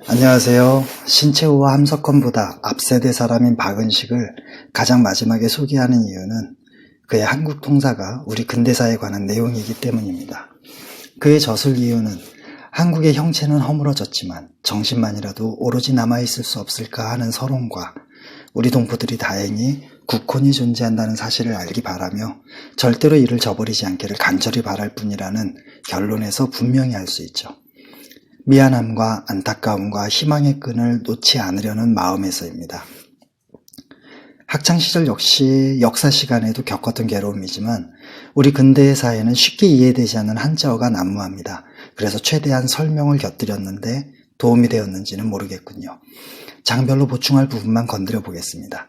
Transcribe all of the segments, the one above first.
안녕하세요. 신채호와 함석헌보다 앞세대 사람인 박은식을 가장 마지막에 소개하는 이유는 그의 한국 통사가 우리 근대사에 관한 내용이기 때문입니다. 그의 젖을 이유는 한국의 형체는 허물어졌지만 정신만이라도 오로지 남아있을 수 없을까 하는 서론과 우리 동포들이 다행히 국혼이 존재한다는 사실을 알기 바라며 절대로 이를 저버리지 않기를 간절히 바랄 뿐이라는 결론에서 분명히 알 수 있죠. 미안함과 안타까움과 희망의 끈을 놓지 않으려는 마음에서입니다. 학창시절 역시 역사 시간에도 겪었던 괴로움이지만 우리 근대의 사회는 쉽게 이해되지 않는 한자어가 난무합니다. 그래서 최대한 설명을 곁들였는데 도움이 되었는지는 모르겠군요. 장별로 보충할 부분만 건드려 보겠습니다.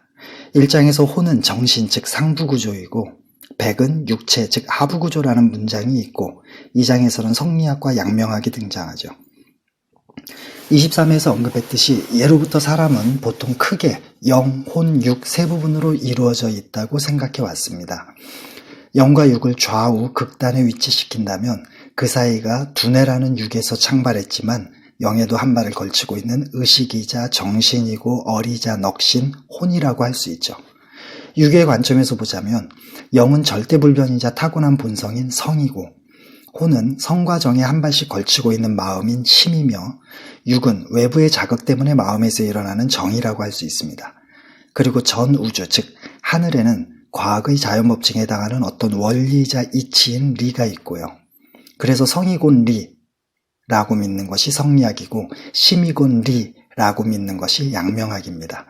1장에서 호는 정신 즉 상부구조이고 백은 육체 즉 하부구조라는 문장이 있고 2장에서는 성리학과 양명학이 등장하죠. 23회에서 언급했듯이 예로부터 사람은 보통 크게 영, 혼, 육 세 부분으로 이루어져 있다고 생각해 왔습니다. 영과 육을 좌우 극단에 위치시킨다면 그 사이가 두뇌라는 육에서 창발했지만 영에도 한 발을 걸치고 있는 의식이자 정신이고 어리자 넋인 혼이라고 할 수 있죠. 육의 관점에서 보자면 영은 절대불변이자 타고난 본성인 성이고 혼은 성과 정에 한 발씩 걸치고 있는 마음인 심이며 육은 외부의 자극 때문에 마음에서 일어나는 정이라고 할 수 있습니다. 그리고 전 우주 즉 하늘에는 과학의 자연법칙에 해당하는 어떤 원리이자 이치인 리가 있고요. 그래서 성이곤 리라고 믿는 것이 성리학이고 심이곤 리라고 믿는 것이 양명학입니다.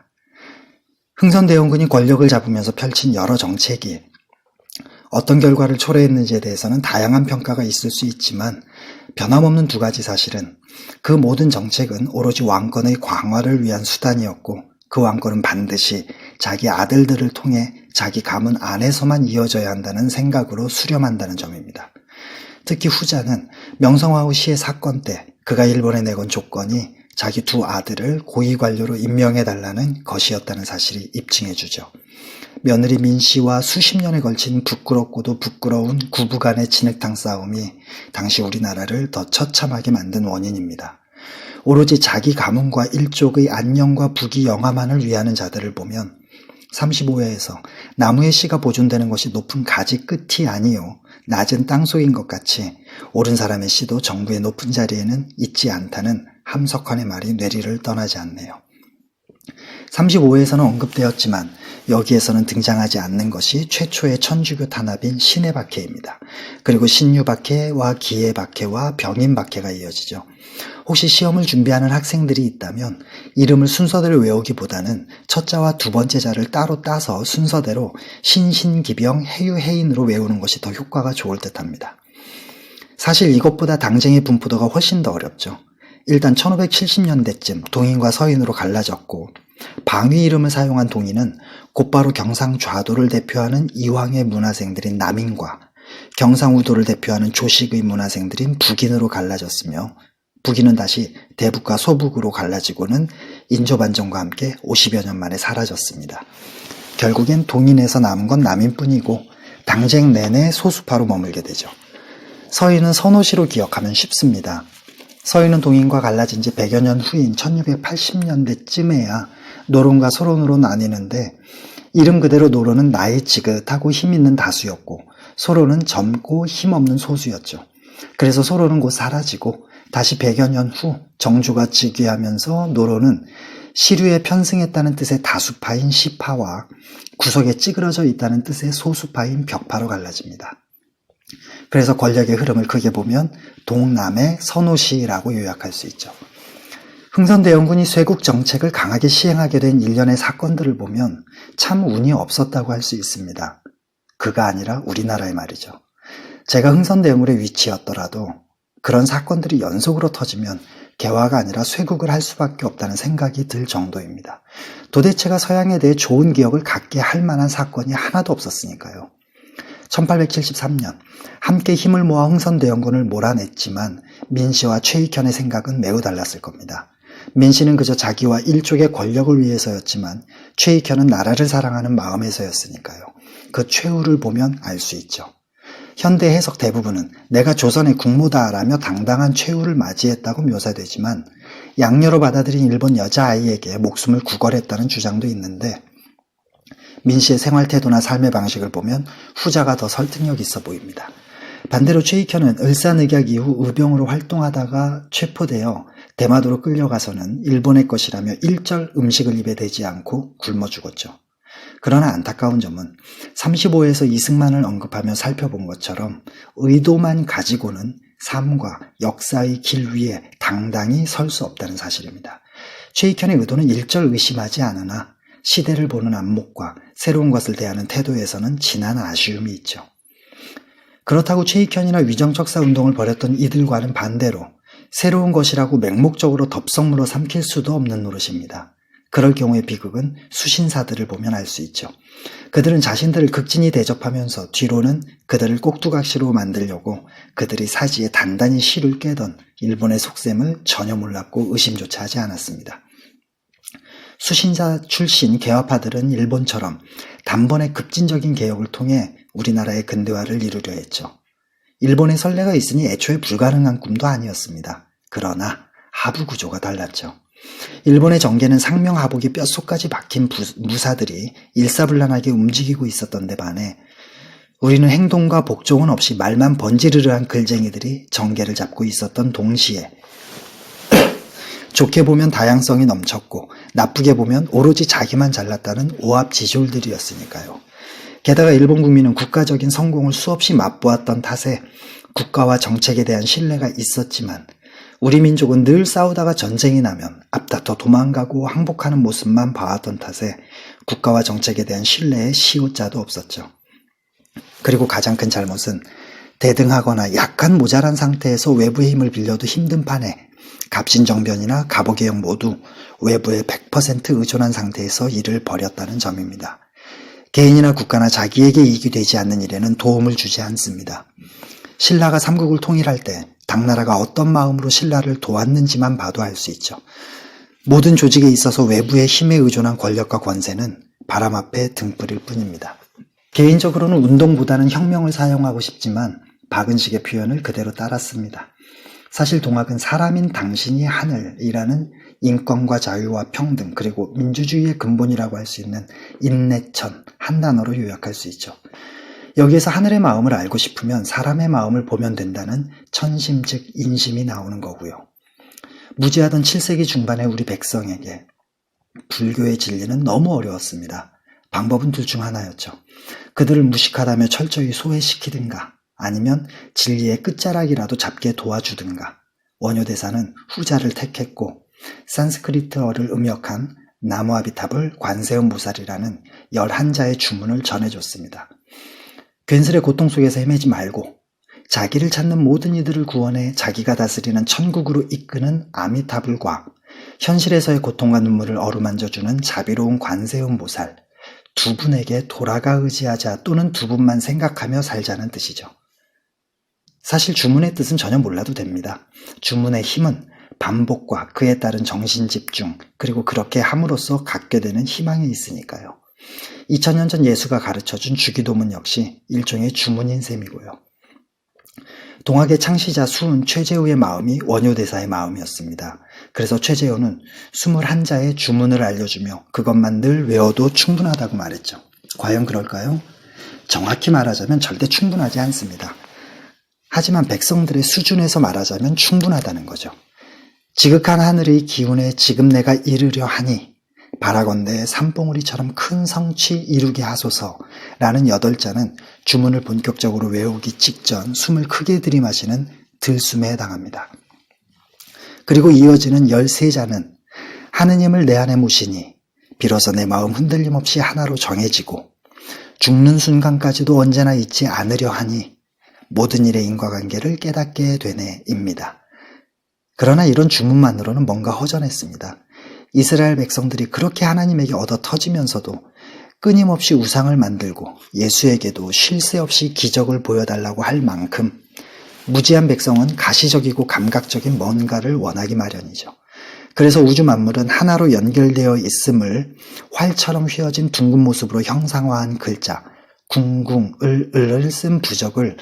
흥선대원군이 권력을 잡으면서 펼친 여러 정책이 어떤 결과를 초래했는지에 대해서는 다양한 평가가 있을 수 있지만 변함없는 두 가지 사실은 그 모든 정책은 오로지 왕권의 광화를 위한 수단이었고 그 왕권은 반드시 자기 아들들을 통해 자기 가문 안에서만 이어져야 한다는 생각으로 수렴한다는 점입니다. 특히 후자는 명성황후 시의 사건 때 그가 일본에 내건 조건이 자기 두 아들을 고위관료로 임명해달라는 것이었다는 사실이 입증해주죠. 며느리 민씨와 수십 년에 걸친 부끄럽고도 부끄러운 부부간의 진흙탕 싸움이 당시 우리나라를 더 처참하게 만든 원인입니다. 오로지 자기 가문과 일족의 안녕과 부귀 영화만을 위하는 자들을 보면 35회에서 나무의 씨가 보존되는 것이 높은 가지 끝이 아니요 낮은 땅속인 것 같이 옳은 사람의 씨도 정부의 높은 자리에는 있지 않다는 함석헌의 말이 뇌리를 떠나지 않네요. 35회에서는 언급되었지만 여기에서는 등장하지 않는 것이 최초의 천주교 탄압인 신의 박해입니다. 그리고 신유 박해와 기의 박해와 병인 박해가 이어지죠. 혹시 시험을 준비하는 학생들이 있다면 이름을 순서대로 외우기보다는 첫 자와 두 번째 자를 따로 따서 순서대로 신신기병 해유해인으로 외우는 것이 더 효과가 좋을 듯합니다. 사실 이것보다 당쟁의 분포도가 훨씬 더 어렵죠. 일단 1570년대쯤 동인과 서인으로 갈라졌고 방위 이름을 사용한 동인은 곧바로 경상좌도를 대표하는 이황의 문화생들인 남인과 경상우도를 대표하는 조식의 문화생들인 북인으로 갈라졌으며 북인은 다시 대북과 소북으로 갈라지고는 인조반정과 함께 50여 년 만에 사라졌습니다. 결국엔 동인에서 남은 건 남인뿐이고 당쟁 내내 소수파로 머물게 되죠. 서인은 선호시로 기억하면 쉽습니다. 서인은 동인과 갈라진 지 100여 년 후인 1680년대쯤에야 노론과 소론으로 나뉘는데 이름 그대로 노론은 나이 지긋하고 힘있는 다수였고 소론은 젊고 힘없는 소수였죠. 그래서 소론은 곧 사라지고 다시 100여 년 후 정주가 즉위하면서 노론은 시류에 편승했다는 뜻의 다수파인 시파와 구석에 찌그러져 있다는 뜻의 소수파인 벽파로 갈라집니다. 그래서 권력의 흐름을 크게 보면 동남의 선호시라고 요약할 수 있죠. 흥선대원군이 쇄국 정책을 강하게 시행하게 된 일련의 사건들을 보면 참 운이 없었다고 할 수 있습니다. 그가 아니라 우리나라의 말이죠. 제가 흥선대원군의 위치였더라도 그런 사건들이 연속으로 터지면 개화가 아니라 쇄국을 할 수밖에 없다는 생각이 들 정도입니다. 도대체가 서양에 대해 좋은 기억을 갖게 할 만한 사건이 하나도 없었으니까요. 1873년 함께 힘을 모아 흥선대원군을 몰아냈지만 민씨와 최익현의 생각은 매우 달랐을 겁니다. 민씨는 그저 자기와 일족의 권력을 위해서였지만 최익현은 나라를 사랑하는 마음에서였으니까요. 그 최후를 보면 알 수 있죠. 현대 해석 대부분은 내가 조선의 국모다라며 당당한 최후를 맞이했다고 묘사되지만 양녀로 받아들인 일본 여자아이에게 목숨을 구걸했다는 주장도 있는데 민 씨의 생활 태도나 삶의 방식을 보면 후자가 더 설득력 있어 보입니다. 반대로 최익현은 을사늑약 이후 의병으로 활동하다가 체포되어 대마도로 끌려가서는 일본의 것이라며 일절 음식을 입에 대지 않고 굶어 죽었죠. 그러나 안타까운 점은 35에서 이승만을 언급하며 살펴본 것처럼 의도만 가지고는 삶과 역사의 길 위에 당당히 설 수 없다는 사실입니다. 최익현의 의도는 일절 의심하지 않으나 시대를 보는 안목과 새로운 것을 대하는 태도에서는 진한 아쉬움이 있죠. 그렇다고 최익현이나 위정척사 운동을 벌였던 이들과는 반대로 새로운 것이라고 맹목적으로 덥석무로 삼킬 수도 없는 노릇입니다. 그럴 경우에 비극은 수신사들을 보면 알 수 있죠. 그들은 자신들을 극진히 대접하면서 뒤로는 그들을 꼭두각시로 만들려고 그들이 사지에 단단히 실을 꿰던 일본의 속셈을 전혀 몰랐고 의심조차 하지 않았습니다. 수신사 출신 개화파들은 일본처럼 단번에 급진적인 개혁을 통해 우리나라의 근대화를 이루려 했죠. 일본의 선례가 있으니 애초에 불가능한 꿈도 아니었습니다. 그러나 하부 구조가 달랐죠. 일본의 정계는 상명하복이 뼛속까지 박힌 무사들이 일사불란하게 움직이고 있었던 데 반해 우리는 행동과 복종은 없이 말만 번지르르한 글쟁이들이 정계를 잡고 있었던 동시에 좋게 보면 다양성이 넘쳤고 나쁘게 보면 오로지 자기만 잘났다는 오합지졸들이었으니까요. 게다가 일본 국민은 국가적인 성공을 수없이 맛보았던 탓에 국가와 정책에 대한 신뢰가 있었지만 우리 민족은 늘 싸우다가 전쟁이 나면 앞다퉈 도망가고 항복하는 모습만 봐왔던 탓에 국가와 정책에 대한 신뢰에 시옷자도 없었죠. 그리고 가장 큰 잘못은 대등하거나 약간 모자란 상태에서 외부의 힘을 빌려도 힘든 판에 갑신정변이나 갑오개혁 모두 외부에 100% 의존한 상태에서 일을 벌였다는 점입니다. 개인이나 국가나 자기에게 이익이 되지 않는 일에는 도움을 주지 않습니다. 신라가 삼국을 통일할 때 당나라가 어떤 마음으로 신라를 도왔는지만 봐도 알 수 있죠. 모든 조직에 있어서 외부의 힘에 의존한 권력과 권세는 바람 앞에 등불일 뿐입니다. 개인적으로는 운동보다는 혁명을 사용하고 싶지만 박은식의 표현을 그대로 따랐습니다. 사실 동학은 사람인 당신이 하늘이라는 인권과 자유와 평등 그리고 민주주의의 근본이라고 할 수 있는 인내천 한 단어로 요약할 수 있죠. 여기에서 하늘의 마음을 알고 싶으면 사람의 마음을 보면 된다는 천심 즉 인심이 나오는 거고요. 무지하던 7세기 중반의 우리 백성에게 불교의 진리는 너무 어려웠습니다. 방법은 둘 중 하나였죠. 그들을 무식하다며 철저히 소외시키든가 아니면 진리의 끝자락이라도 잡게 도와주든가. 원효대사는 후자를 택했고 산스크리트어를 음역한 나무아비탑을 관세음보살이라는 11자의 주문을 전해줬습니다. 괜스레 고통 속에서 헤매지 말고 자기를 찾는 모든 이들을 구원해 자기가 다스리는 천국으로 이끄는 아미타불과 현실에서의 고통과 눈물을 어루만져주는 자비로운 관세음보살 두 분에게 돌아가 의지하자 또는 두 분만 생각하며 살자는 뜻이죠. 사실 주문의 뜻은 전혀 몰라도 됩니다. 주문의 힘은 반복과 그에 따른 정신집중 그리고 그렇게 함으로써 갖게 되는 희망이 있으니까요. 2000년 전 예수가 가르쳐준 주기도문 역시 일종의 주문인 셈이고요. 동학의 창시자 수은 최재우의 마음이 원효대사의 마음이었습니다. 그래서 최재우는 21자의 주문을 알려주며 그것만 늘 외워도 충분하다고 말했죠. 과연 그럴까요? 정확히 말하자면 절대 충분하지 않습니다. 하지만 백성들의 수준에서 말하자면 충분하다는 거죠. 지극한 하늘의 기운에 지금 내가 이르려 하니 바라건대 산봉우리처럼 큰 성취 이루게 하소서라는 8자는 주문을 본격적으로 외우기 직전 숨을 크게 들이마시는 들숨에 해당합니다. 그리고 이어지는 13자는 하느님을 내 안에 모시니 비로소 내 마음 흔들림 없이 하나로 정해지고 죽는 순간까지도 언제나 잊지 않으려 하니 모든 일의 인과관계를 깨닫게 되네입니다. 그러나 이런 주문만으로는 뭔가 허전했습니다. 이스라엘 백성들이 그렇게 하나님에게 얻어 터지면서도 끊임없이 우상을 만들고 예수에게도 쉴 새 없이 기적을 보여달라고 할 만큼 무지한 백성은 가시적이고 감각적인 뭔가를 원하기 마련이죠. 그래서 우주 만물은 하나로 연결되어 있음을 활처럼 휘어진 둥근 모습으로 형상화한 글자 궁궁을을 쓴 부적을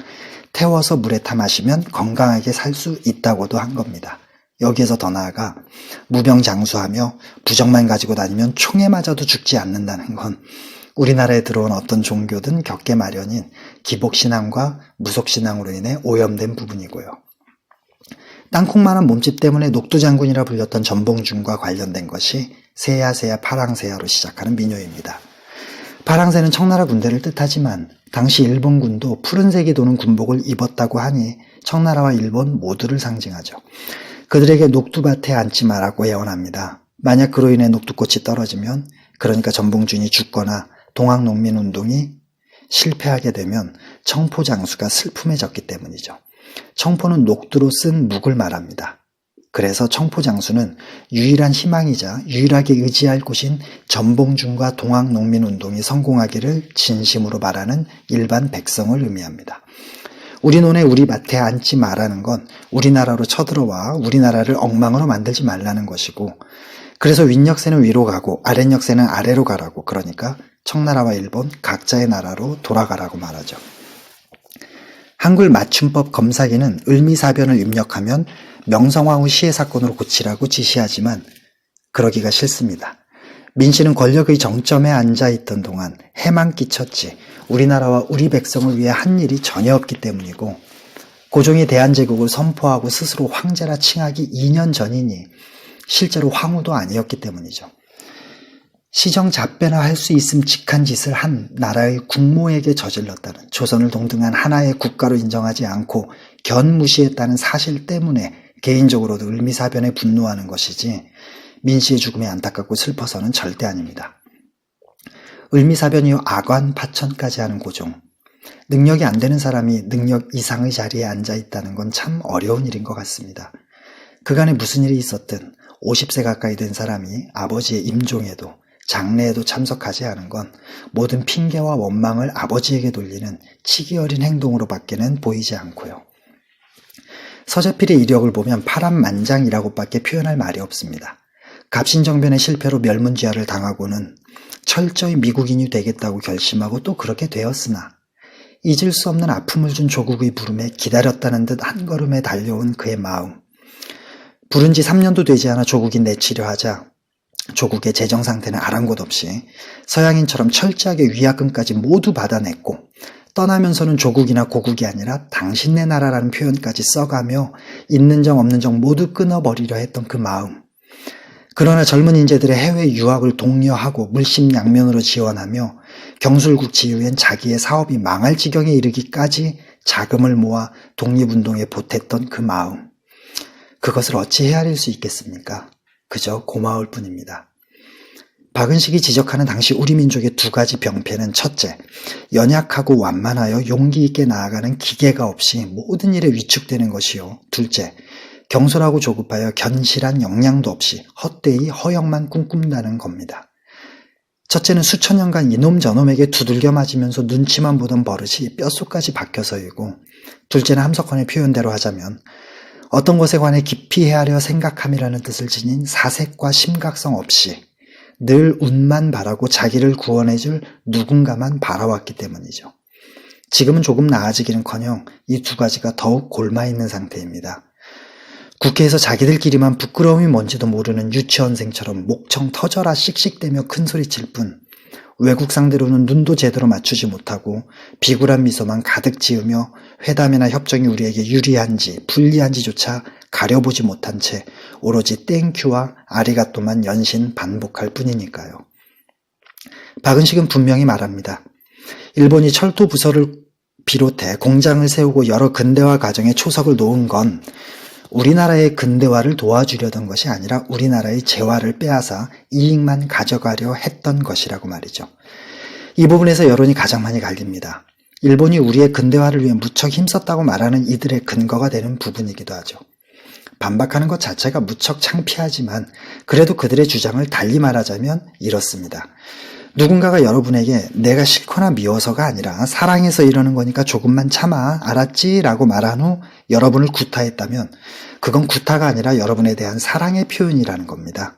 태워서 물에 타 마시면 건강하게 살 수 있다고도 한 겁니다. 여기에서 더 나아가 무병장수하며 부적만 가지고 다니면 총에 맞아도 죽지 않는다는 건 우리나라에 들어온 어떤 종교든 겪게 마련인 기복신앙과 무속신앙으로 인해 오염된 부분이고요. 땅콩만한 몸집 때문에 녹두장군이라 불렸던 전봉준과 관련된 것이 세야세야 파랑새야로 시작하는 민요입니다. 파랑새는 청나라 군대를 뜻하지만 당시 일본군도 푸른색이 도는 군복을 입었다고 하니 청나라와 일본 모두를 상징하죠. 그들에게 녹두밭에 앉지 마라고 예언합니다. 만약 그로 인해 녹두꽃이 떨어지면, 그러니까 전봉준이 죽거나 동학농민운동이 실패하게 되면 청포장수가 슬픔에 젖기 때문이죠. 청포는 녹두로 쓴 묵을 말합니다. 그래서 청포장수는 유일한 희망이자 유일하게 의지할 곳인 전봉준과 동학농민운동이 성공하기를 진심으로 바라는 일반 백성을 의미합니다. 우리 논에 우리 밭에 앉지 마라는 건 우리나라로 쳐들어와 우리나라를 엉망으로 만들지 말라는 것이고, 그래서 윗역새는 위로 가고 아랫역새는 아래로 가라고, 그러니까 청나라와 일본 각자의 나라로 돌아가라고 말하죠. 한글 맞춤법 검사기는 을미사변을 입력하면 명성황 후 시해 사건으로 고치라고 지시하지만 그러기가 싫습니다. 민씨는 권력의 정점에 앉아있던 동안 해만 끼쳤지 우리나라와 우리 백성을 위해 한 일이 전혀 없기 때문이고, 고종이 대한제국을 선포하고 스스로 황제라 칭하기 2년 전이니 실제로 황후도 아니었기 때문이죠. 시정잡배나 할 수 있음 직한 짓을 한 나라의 국모에게 저질렀다는, 조선을 동등한 하나의 국가로 인정하지 않고 견무시했다는 사실 때문에 개인적으로도 을미사변에 분노하는 것이지 민씨의 죽음이 안타깝고 슬퍼서는 절대 아닙니다. 을미사변 이후 아관 파천까지 하는 고종, 능력이 안 되는 사람이 능력 이상의 자리에 앉아있다는 건 참 어려운 일인 것 같습니다. 그간에 무슨 일이 있었든 50세 가까이 된 사람이 아버지의 임종에도 장례에도 참석하지 않은 건 모든 핑계와 원망을 아버지에게 돌리는 치기 어린 행동으로 밖에는 보이지 않고요. 서재필의 이력을 보면 파란만장이라고밖에 표현할 말이 없습니다. 갑신정변의 실패로 멸문지화를 당하고는 철저히 미국인이 되겠다고 결심하고 또 그렇게 되었으나 잊을 수 없는 아픔을 준 조국의 부름에 기다렸다는 듯 한 걸음에 달려온 그의 마음. 부른 지 3년도 되지 않아 조국이 내치려하자 조국의 재정 상태는 아랑곳 없이 서양인처럼 철저하게 위약금까지 모두 받아냈고, 떠나면서는 조국이나 고국이 아니라 당신네 나라라는 표현까지 써가며 있는 정 없는 정 모두 끊어버리려 했던 그 마음. 그러나 젊은 인재들의 해외 유학을 독려하고 물심양면으로 지원하며 경술국치 이후엔 자기의 사업이 망할 지경에 이르기까지 자금을 모아 독립운동에 보탰던 그 마음. 그것을 어찌 헤아릴 수 있겠습니까? 그저 고마울 뿐입니다. 박은식이 지적하는 당시 우리 민족의 두 가지 병폐는, 첫째, 연약하고 완만하여 용기 있게 나아가는 기계가 없이 모든 일에 위축되는 것이요. 둘째, 경솔하고 조급하여 견실한 역량도 없이 헛되이 허영만 꿈꾼다는 겁니다. 첫째는 수천 년간 이놈 저놈에게 두들겨 맞으면서 눈치만 보던 버릇이 뼛속까지 박혀서이고, 둘째는 함석헌의 표현대로 하자면 어떤 것에 관해 깊이 헤아려 생각함이라는 뜻을 지닌 사색과 심각성 없이 늘 운만 바라고 자기를 구원해줄 누군가만 바라왔기 때문이죠. 지금은 조금 나아지기는커녕 이 두 가지가 더욱 골마있는 상태입니다. 국회에서 자기들끼리만 부끄러움이 뭔지도 모르는 유치원생처럼 목청 터져라 씩씩대며 큰소리칠 뿐, 외국 상대로는 눈도 제대로 맞추지 못하고 비굴한 미소만 가득 지으며 회담이나 협정이 우리에게 유리한지 불리한지조차 가려보지 못한 채 오로지 땡큐와 아리가또만 연신 반복할 뿐이니까요. 박은식은 분명히 말합니다. 일본이 철도 부서를 비롯해 공장을 세우고 여러 근대화 과정에 초석을 놓은 건 우리나라의 근대화를 도와주려던 것이 아니라 우리나라의 재화를 빼앗아 이익만 가져가려 했던 것이라고 말이죠. 이 부분에서 여론이 가장 많이 갈립니다. 일본이 우리의 근대화를 위해 무척 힘썼다고 말하는 이들의 근거가 되는 부분이기도 하죠. 반박하는 것 자체가 무척 창피하지만 그래도 그들의 주장을 달리 말하자면 이렇습니다. 누군가가 여러분에게 내가 싫거나 미워서가 아니라 사랑해서 이러는 거니까 조금만 참아, 알았지? 라고 말한 후 여러분을 구타했다면 그건 구타가 아니라 여러분에 대한 사랑의 표현이라는 겁니다.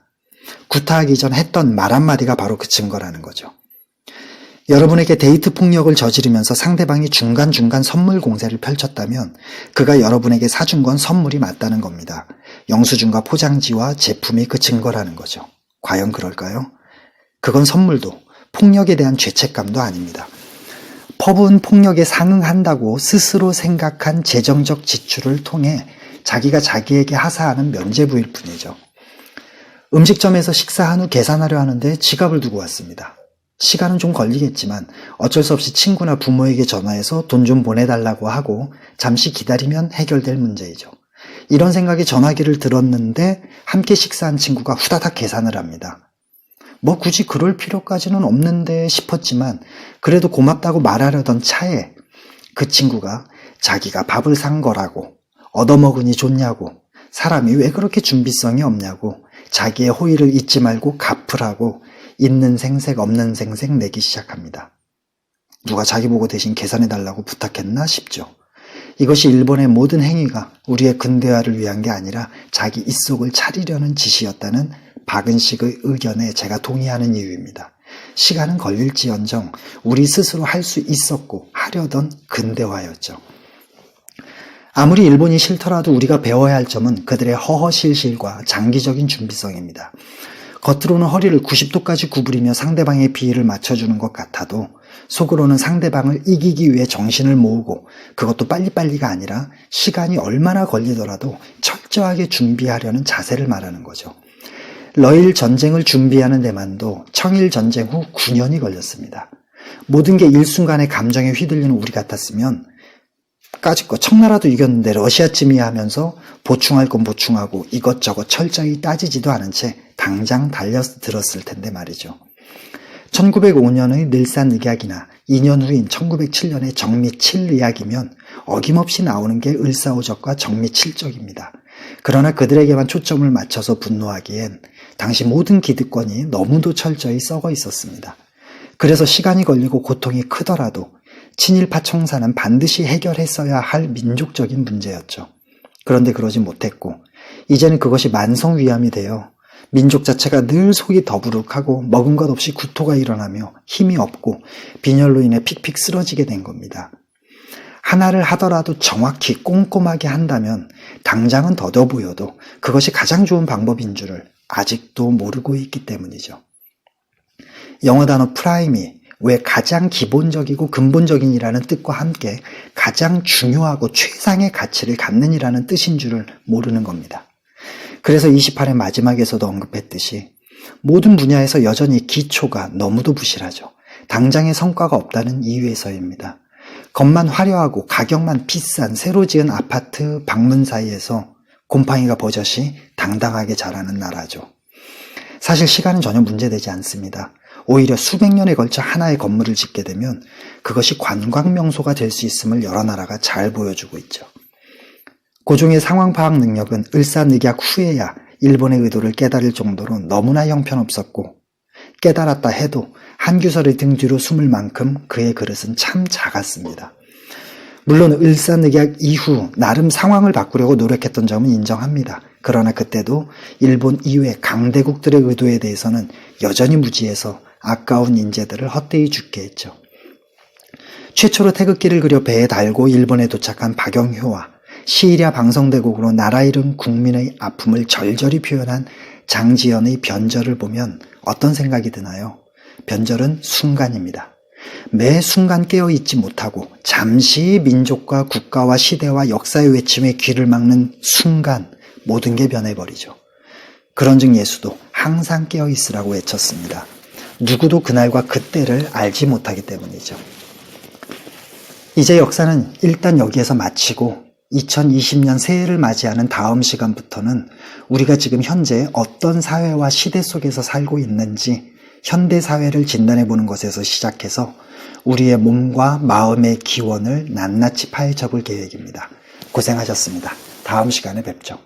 구타하기 전 했던 말 한마디가 바로 그 증거라는 거죠. 여러분에게 데이트 폭력을 저지르면서 상대방이 중간중간 선물 공세를 펼쳤다면 그가 여러분에게 사준 건 선물이 맞다는 겁니다. 영수증과 포장지와 제품이 그 증거라는 거죠. 과연 그럴까요? 그건 선물도 폭력에 대한 죄책감도 아닙니다. 펍은 폭력에 상응한다고 스스로 생각한 재정적 지출을 통해 자기가 자기에게 하사하는 면죄부일 뿐이죠. 음식점에서 식사한 후 계산하려 하는데 지갑을 두고 왔습니다. 시간은 좀 걸리겠지만 어쩔 수 없이 친구나 부모에게 전화해서 돈 좀 보내달라고 하고 잠시 기다리면 해결될 문제이죠. 이런 생각에 전화기를 들었는데 함께 식사한 친구가 후다닥 계산을 합니다. 뭐 굳이 그럴 필요까지는 없는데 싶었지만 그래도 고맙다고 말하려던 차에 그 친구가 자기가 밥을 산 거라고, 얻어먹으니 좋냐고, 사람이 왜 그렇게 준비성이 없냐고, 자기의 호의를 잊지 말고 갚으라고 있는 생색 없는 생색 내기 시작합니다. 누가 자기 보고 대신 계산해달라고 부탁했나 싶죠. 이것이 일본의 모든 행위가 우리의 근대화를 위한 게 아니라 자기 입속을 차리려는 짓이었다는 박은식의 의견에 제가 동의하는 이유입니다. 시간은 걸릴지언정 우리 스스로 할 수 있었고 하려던 근대화였죠. 아무리 일본이 싫더라도 우리가 배워야 할 점은 그들의 허허실실과 장기적인 준비성입니다. 겉으로는 허리를 90도까지 구부리며 상대방의 비위를 맞춰주는 것 같아도 속으로는 상대방을 이기기 위해 정신을 모으고 그것도 빨리빨리가 아니라 시간이 얼마나 걸리더라도 철저하게 준비하려는 자세를 말하는 거죠. 러일 전쟁을 준비하는 데만도 청일 전쟁 후 9년이 걸렸습니다. 모든 게 일순간에 감정에 휘둘리는 우리 같았으면 까짓거 청나라도 이겼는데 러시아쯤이야 하면서 보충할 건 보충하고 이것저것 철저히 따지지도 않은 채 당장 달려들었을 텐데 말이죠. 1905년의 늘산의학이나 2년 후인 1907년의 정미칠의학이면 어김없이 나오는 게 을사오적과 정미칠적입니다. 그러나 그들에게만 초점을 맞춰서 분노하기엔 당시 모든 기득권이 너무도 철저히 썩어 있었습니다. 그래서 시간이 걸리고 고통이 크더라도 친일파 청사는 반드시 해결했어야 할 민족적인 문제였죠. 그런데 그러지 못했고 이제는 그것이 만성위암이 되어 민족 자체가 늘 속이 더부룩하고 먹은 것 없이 구토가 일어나며 힘이 없고 빈혈로 인해 픽픽 쓰러지게 된 겁니다. 하나를 하더라도 정확히 꼼꼼하게 한다면 당장은 더뎌 보여도 그것이 가장 좋은 방법인 줄을 아직도 모르고 있기 때문이죠. 영어 단어 프라임이 왜 가장 기본적이고 근본적인이라는 뜻과 함께 가장 중요하고 최상의 가치를 갖는 이라는 뜻인 줄을 모르는 겁니다. 그래서 28회 마지막에서도 언급했듯이 모든 분야에서 여전히 기초가 너무도 부실하죠. 당장의 성과가 없다는 이유에서입니다. 겉만 화려하고 가격만 비싼 새로 지은 아파트 방문 사이에서 곰팡이가 버젓이 당당하게 자라는 나라죠. 사실 시간은 전혀 문제되지 않습니다. 오히려 수백 년에 걸쳐 하나의 건물을 짓게 되면 그것이 관광명소가 될 수 있음을 여러 나라가 잘 보여주고 있죠. 고종의 상황 파악 능력은 을사늑약 후에야 일본의 의도를 깨달을 정도로 너무나 형편없었고 깨달았다 해도 한규설의 등 뒤로 숨을 만큼 그의 그릇은 참 작았습니다. 물론 을사늑약 이후 나름 상황을 바꾸려고 노력했던 점은 인정합니다. 그러나 그때도 일본 이외 강대국들의 의도에 대해서는 여전히 무지해서 아까운 인재들을 헛되이 죽게 했죠. 최초로 태극기를 그려 배에 달고 일본에 도착한 박영효와 시일야 방성대국으로 나라 잃은 국민의 아픔을 절절히 표현한 장지연의 변절을 보면 어떤 생각이 드나요? 변절은 순간입니다. 매 순간 깨어있지 못하고 잠시 민족과 국가와 시대와 역사의 외침에 귀를 막는 순간 모든 게 변해버리죠. 그런즉 예수도 항상 깨어있으라고 외쳤습니다. 누구도 그날과 그때를 알지 못하기 때문이죠. 이제 역사는 일단 여기에서 마치고 2020년 새해를 맞이하는 다음 시간부터는 우리가 지금 현재 어떤 사회와 시대 속에서 살고 있는지 현대 사회를 진단해보는 것에서 시작해서 우리의 몸과 마음의 기원을 낱낱이 파헤쳐 볼 계획입니다. 고생하셨습니다. 다음 시간에 뵙죠.